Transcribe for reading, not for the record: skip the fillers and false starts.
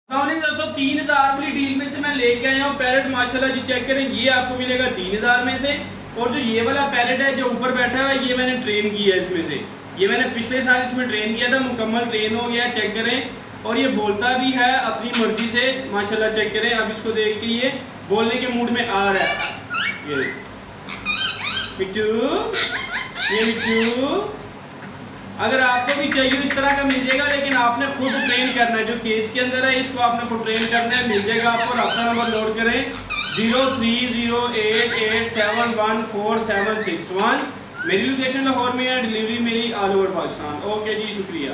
दोस्तों 3000 वाली डील में से मैं लेके आया हूँ पैरेट माशाल्लाह जी। चेक करें, ये आपको मिलेगा 3000 में से। और जो ये वाला पैरेट है जो ऊपर बैठा हुआ है, ये मैंने ट्रेन किया है इसमें से। ये मैंने पिछले साल इसमें ट्रेन किया था, मुकम्मल ट्रेन हो गया। चेक करें, और ये बोलता भी है अपनी मर्जी से माशाल्लाह। चेक करें, अब इसको देख के ये बोलने के मूड में आ रहा है। ये मिट्टू, ये मिट्टू, अगर आपको भी चाहिए इस तरह का मिल जाएगा, लेकिन आपने खुद ट्रेन करना है। जो केज के अंदर है इसको आपने खुद ट्रेन करना है, मिल जाएगा आपको। रब्ता नंबर नोट करें 0308871471। मेरी लोकेशन लाहौर में है, डिलीवरी मेरी ऑल ओवर पाकिस्तान। ओके जी, शुक्रिया।